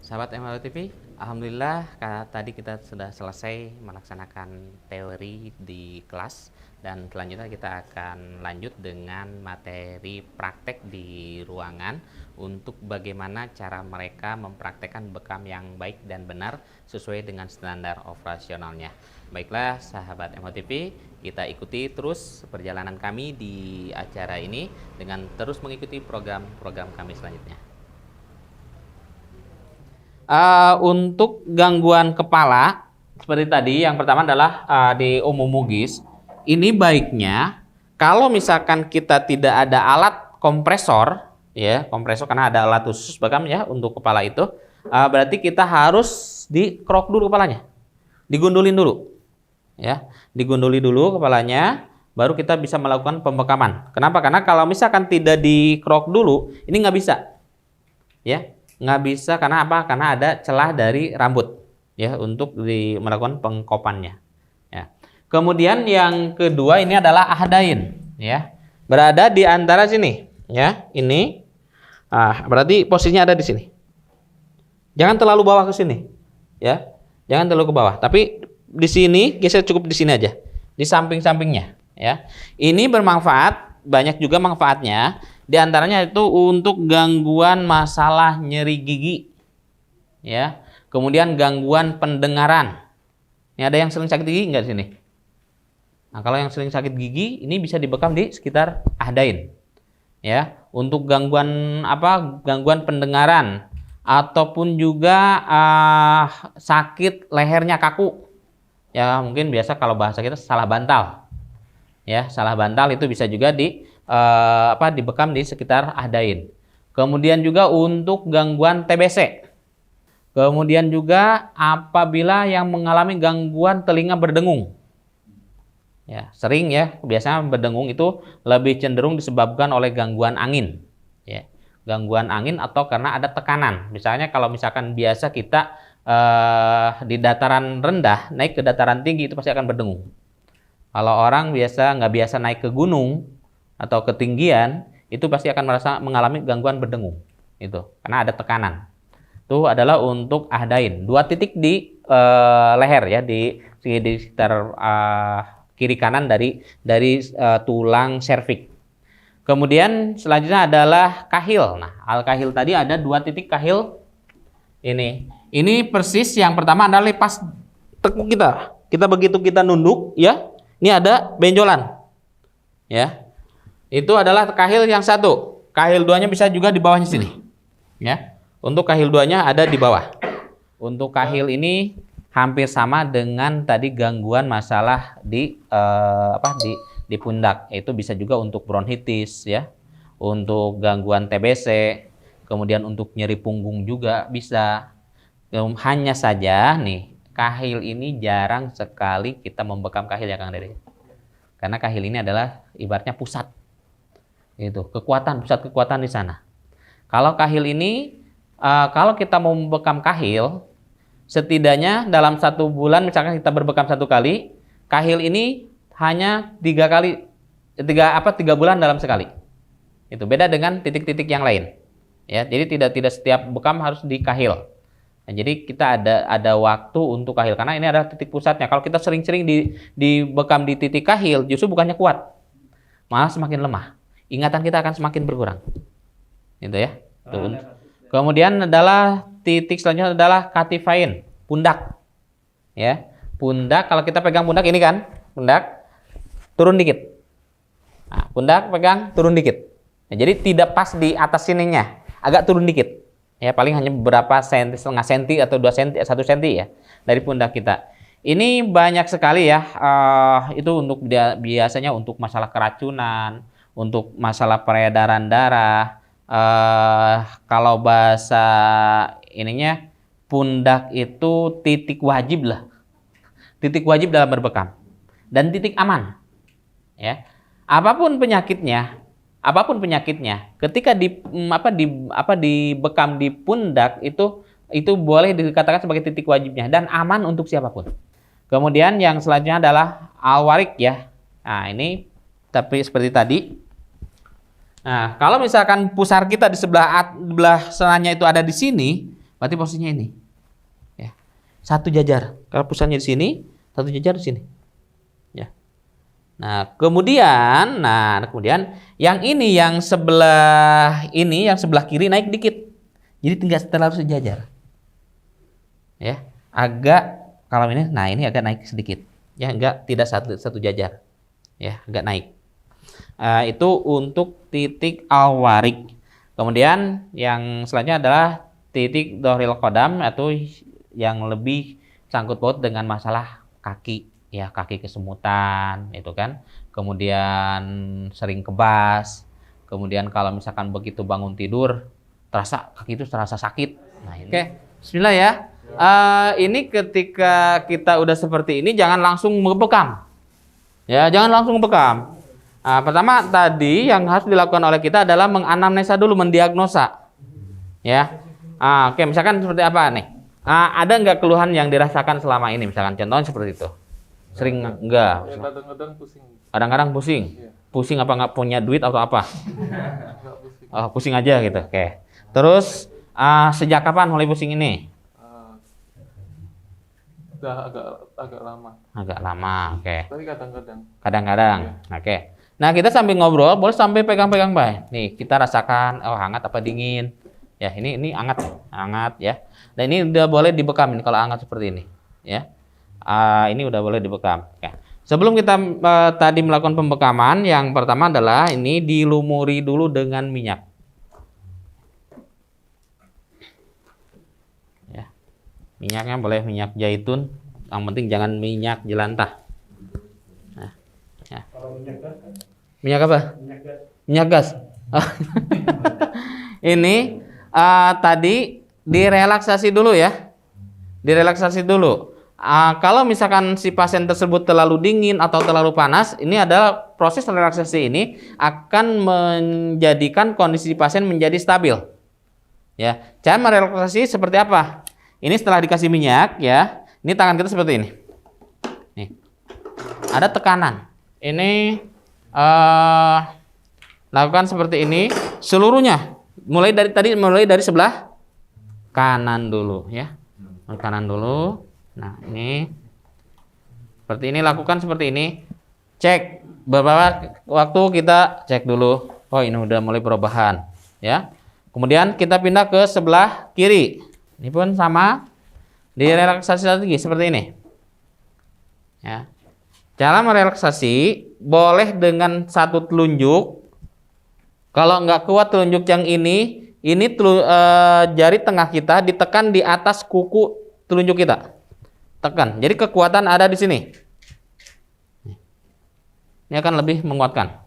Sahabat MHL TV, Alhamdulillah tadi kita sudah selesai melaksanakan teori di kelas dan selanjutnya kita akan lanjut dengan materi praktek di ruangan untuk bagaimana cara mereka mempraktekkan bekam yang baik dan benar sesuai dengan standar operasionalnya. Baiklah sahabat MHL TV, kita ikuti terus perjalanan kami di acara ini dengan terus mengikuti program-program kami selanjutnya. Untuk gangguan kepala seperti tadi, yang pertama adalah di umumugis. Ini baiknya kalau misalkan kita tidak ada alat kompresor, ya kompresor karena ada alat khusus bekam ya untuk kepala itu, berarti kita harus dikrok dulu kepalanya, digundulin dulu, ya digunduli dulu kepalanya, baru kita bisa melakukan pembekaman. Kenapa? Karena kalau misalkan tidak dikrok dulu, ini nggak bisa, ya. Nggak bisa karena apa? Karena ada celah dari rambut ya untuk melakukan pengkopannya ya. Kemudian yang kedua ini adalah ahdain ya. Berada di antara sini ya. Ini berarti posisinya ada di sini. Jangan terlalu bawah ke sini ya. Jangan terlalu ke bawah. Tapi di sini geser cukup di sini aja. Di samping-sampingnya ya. Ini bermanfaat, banyak juga manfaatnya. Di antaranya itu untuk gangguan masalah nyeri gigi, ya. Kemudian gangguan pendengaran. Ini ada yang sering sakit gigi nggak di sini? Nah, kalau yang sering sakit gigi, ini bisa dibekam di sekitar ahdain, ya. Untuk gangguan gangguan pendengaran ataupun juga sakit lehernya kaku, ya mungkin biasa kalau bahasa kita salah bantal, ya salah bantal itu bisa juga dibekam di sekitar ahdain. Kemudian juga untuk gangguan TBC. Kemudian juga apabila yang mengalami gangguan telinga berdengung. Ya, sering ya, biasanya berdengung itu lebih cenderung disebabkan oleh gangguan angin. Ya, gangguan angin atau karena ada tekanan. Misalnya kalau misalkan biasa kita di dataran rendah naik ke dataran tinggi itu pasti akan berdengung. Kalau orang nggak biasa naik ke gunung atau ketinggian, itu pasti akan mengalami gangguan berdengung. Itu karena ada tekanan. Itu adalah untuk ahdain. 2 titik di leher ya, di sekitar kiri kanan dari tulang serviks. Kemudian selanjutnya adalah kahil. Nah, al-kahil tadi ada 2 titik kahil ini. Ini persis yang pertama adalah lepas tekuk kita. Kita begitu kita nunduk ya, ini ada benjolan. Ya. Itu adalah kahil yang 1. Kahil 2-nya bisa juga di bawahnya sini. Ya. Untuk kahil 2-nya ada di bawah. Untuk kahil ini hampir sama dengan tadi gangguan masalah di pundak. Itu bisa juga untuk bronkitis ya. Untuk gangguan TBC, kemudian untuk nyeri punggung juga bisa. Hanya saja nih, kahil ini jarang sekali kita membekam kahil ya Kang Dede. Karena kahil ini adalah ibaratnya pusat. Itu pusat kekuatan di sana. Kalau kahil ini kalau kita mau membekam kahil, setidaknya dalam 1 bulan misalkan kita berbekam 1 kali, kahil ini hanya 3 bulan dalam sekali. Itu beda dengan titik-titik yang lain. Ya, jadi tidak setiap bekam harus dikahil. Nah, jadi kita ada waktu untuk kahil karena ini adalah titik pusatnya. Kalau kita sering-sering dibekam di titik kahil, justru bukannya kuat, malah semakin lemah. Ingatan kita akan semakin berkurang. Gitu ya. Tuh. Kemudian adalah titik selanjutnya adalah katifain, pundak. Ya. Pundak, kalau kita pegang pundak ini kan, pundak turun dikit. Nah, pundak pegang turun dikit. Nah, jadi tidak pas di atas sininya, agak turun dikit. Ya, paling hanya beberapa senti, setengah senti atau 2 senti, 1 senti ya dari pundak kita. Ini banyak sekali ya. Itu untuk biasanya untuk masalah keracunan, untuk masalah peredaran darah, kalau bahasa ininya pundak itu titik wajib lah, titik wajib dalam berbekam dan titik aman. Ya, apapun penyakitnya, ketika dibekam di pundak itu boleh dikatakan sebagai titik wajibnya dan aman untuk siapapun. Kemudian yang selanjutnya adalah al-warik ya. Nah ini tapi seperti tadi. Nah, kalau misalkan pusar kita di sebelah senanya itu ada di sini, Berarti posisinya ini. Ya. Satu jajar. Kalau pusatnya di sini, satu jajar di sini. Ya. Nah, kemudian yang ini yang sebelah kiri naik dikit. Jadi tinggal terlalu sejajar. Ya, agak kalau ini, nah ini agak naik sedikit. Ya, tidak satu jajar. Ya, agak naik. Itu untuk titik al-warik. Kemudian yang selanjutnya adalah titik dohril qadam, atau yang lebih sangkut paut dengan masalah kaki. Ya, kaki kesemutan, itu kan. Kemudian sering kebas. Kemudian kalau misalkan begitu bangun tidur, kaki itu terasa sakit. Nah, ini. Oke, bismillah ya. Ini ketika kita udah seperti ini, jangan langsung bekam. Ya, jangan langsung bekam. Pertama tadi yang harus dilakukan oleh kita adalah menganamnesa dulu, mendiagnosa. Ya. Oke, misalkan seperti apa nih? Ada nggak keluhan yang dirasakan selama ini? Misalkan contohnya seperti itu. Sering enggak? Kadang-kadang pusing. Kadang-kadang pusing. Iya. Pusing apa nggak punya duit atau apa? Enggak pusing. Oh, pusing aja gitu. Oke. Terus sejak kapan mulai pusing ini? Udah agak lama. Agak lama, oke. Tapi kadang-kadang. Kadang-kadang, Iya. oke. Nah, kita sambil ngobrol, boleh sampai pegang-pegang, Bay. Nih, kita rasakan, hangat apa dingin. Ya, ini hangat ya. Dan ini udah boleh dibekamin kalau hangat seperti ini, ya. Ini udah boleh dibekam. Oke. Sebelum kita tadi melakukan pembekaman, yang pertama adalah ini dilumuri dulu dengan minyak. Ya. Minyaknya boleh minyak zaitun, yang penting jangan minyak jelantah. Nah, ya. Minyak apa? Minyak gas. Ini tadi direlaksasi dulu ya. Direlaksasi dulu. Kalau misalkan si pasien tersebut terlalu dingin atau terlalu panas, ini adalah proses relaksasi ini akan menjadikan kondisi pasien menjadi stabil. Ya, cara merelaksasi seperti apa? Ini setelah dikasih minyak ya, ini tangan kita seperti ini. Nih, ada tekanan. Ini lakukan seperti ini seluruhnya. Mulai dari sebelah kanan dulu ya, kanan dulu. Nah, ini seperti ini, lakukan seperti ini. Cek beberapa waktu, kita cek dulu. Oh, ini udah mulai perubahan ya. Kemudian kita pindah ke sebelah kiri. Ini pun sama, direlaksasi lagi seperti ini. Ya. Cara merelaksasi boleh dengan satu telunjuk. Kalau nggak kuat telunjuk yang ini jari tengah kita ditekan di atas kuku telunjuk kita. Tekan. Jadi kekuatan ada di sini. Ini akan lebih menguatkan.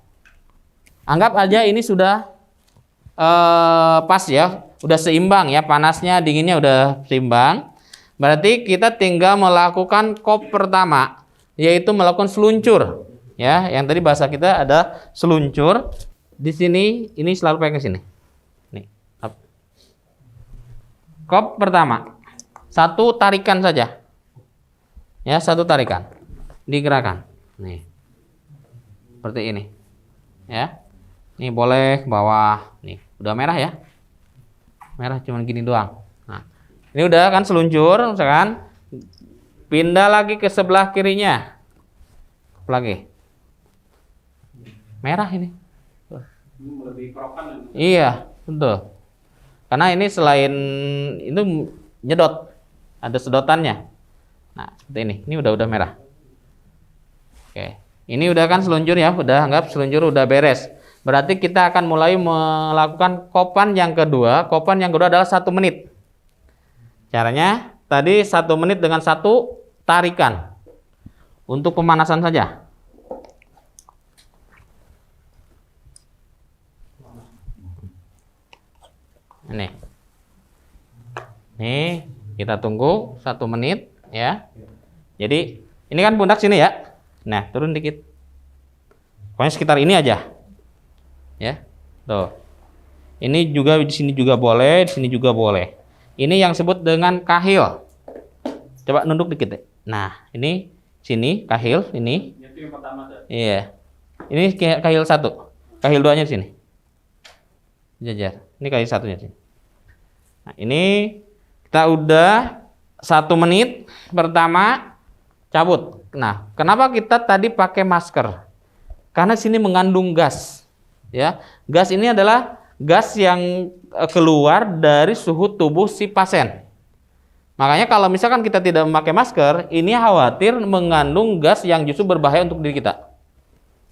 Anggap aja ini sudah pas ya, udah seimbang ya, panasnya dinginnya udah seimbang. Berarti kita tinggal melakukan kop pertama, yaitu melakukan seluncur ya. Yang tadi bahasa kita ada seluncur. Di sini ini selalu pakai sini. Nih. Kop pertama. Satu tarikan saja. Ya, satu tarikan. Digerakkan. Nih. Seperti ini. Ya. Nih boleh ke bawah. Nih, udah merah ya. Merah cuman gini doang. Nah, ini udah kan seluncur, misalkan. Pindah lagi ke sebelah kirinya. Lagi. Merah ini. Lebih kerokan. Iya, betul. Karena ini selain itu nyedot, ada sedotannya. Nah, seperti ini. Ini udah merah. Oke. Ini udah kan seluncur ya, udah anggap seluncur udah beres. Berarti kita akan mulai melakukan kopan yang kedua. Kopan yang kedua adalah 1 menit. Caranya tadi 1 menit dengan satu tarikan. Untuk pemanasan saja. Nih, kita tunggu 1 menit ya. Jadi ini kan pundak sini ya. Nah, turun dikit. Pokoknya sekitar ini aja. Ya. Tuh. Ini juga di sini juga boleh, di sini juga boleh. Ini yang disebut dengan kahil. Coba nunduk dikit deh. Nah, ini sini kahil ini. Itu yang pertama tuh. Iya. Ini kahil 1. Kahil 2-nya di sini. Jajar. Ini kahil 1-nya di sini. Nah, ini Kita udah 1 menit pertama cabut. Nah, kenapa kita tadi pakai masker? Karena sini mengandung gas. Ya, gas ini adalah gas yang keluar dari suhu tubuh si pasien. Makanya kalau misalkan kita tidak memakai masker, ini khawatir mengandung gas yang justru berbahaya untuk diri kita.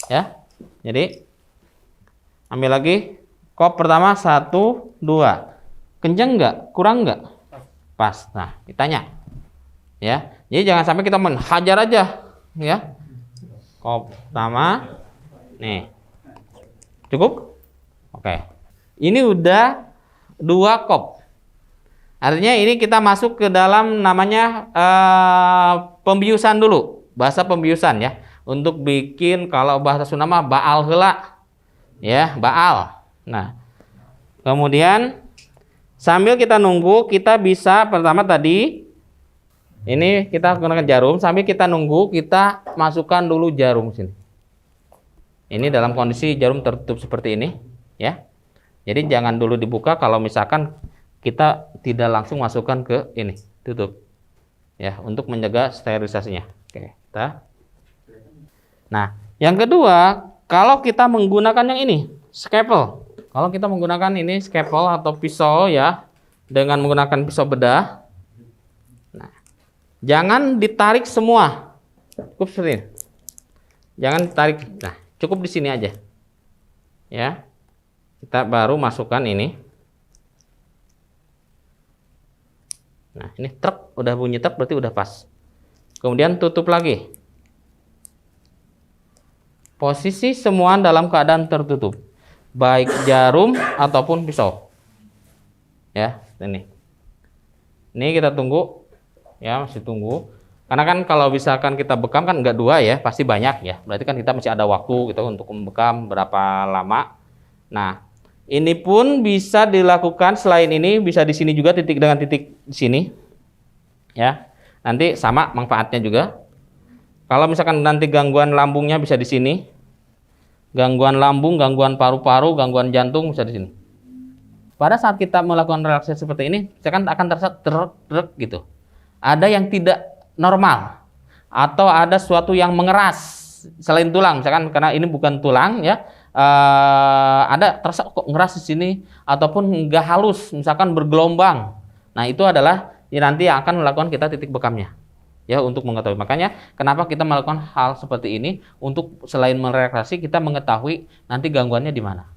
Ya, jadi ambil lagi kop pertama 1, 2. Kenceng nggak? Kurang nggak? Pas. Nah, ditanya. Ya, jadi jangan sampai kita hajar aja. Ya, kop pertama. Nih, cukup? Oke. Ini udah 2 kop. Artinya ini kita masuk ke dalam namanya pembiusan dulu. Bahasa pembiusan ya. Untuk bikin kalau bahasa Sunda mah baal heula. Ya, baal. Nah, kemudian sambil kita nunggu, kita bisa pertama tadi ini kita gunakan jarum. Sambil kita nunggu, kita masukkan dulu jarum sini. Ini dalam kondisi jarum tertutup seperti ini, ya. Jadi jangan dulu dibuka kalau misalkan kita tidak langsung masukkan ke ini, tutup. Ya, untuk menjaga sterilisasinya. Oke, kita. Nah, yang kedua, kalau kita menggunakan yang ini, scalpel. Kalau kita menggunakan ini scalpel atau pisau ya, dengan menggunakan pisau bedah. Nah, jangan ditarik semua. Cukup seperti ini. Jangan ditarik. Nah, cukup di sini aja. Ya. Kita baru masukkan ini. Nah, ini truk, udah bunyi truk berarti udah pas. Kemudian tutup lagi. Posisi semua dalam keadaan tertutup. Baik jarum ataupun pisau. Ya, ini. Ini kita tunggu. Ya, masih tunggu. Karena kan kalau misalkan kita bekam kan enggak 2 ya, pasti banyak ya. Berarti kan kita masih ada waktu gitu untuk membekam berapa lama. Nah, ini pun bisa dilakukan selain ini, bisa di sini juga titik dengan titik di sini. Ya. Nanti sama manfaatnya juga. Kalau misalkan nanti gangguan lambungnya bisa di sini. Gangguan lambung, gangguan paru-paru, gangguan jantung bisa di sini. Pada saat kita melakukan relaksasi seperti ini, misalkan akan terasa truk gitu. Ada yang tidak normal atau ada sesuatu yang mengeras selain tulang, misalkan karena ini bukan tulang ya. Ada terasa kok ngeras di sini ataupun nggak halus, misalkan bergelombang. Nah, itu adalah nanti yang akan melakukan kita titik bekamnya. Ya, untuk mengetahui. Makanya kenapa kita melakukan hal seperti ini untuk selain merelaksasi kita mengetahui nanti gangguannya di mana.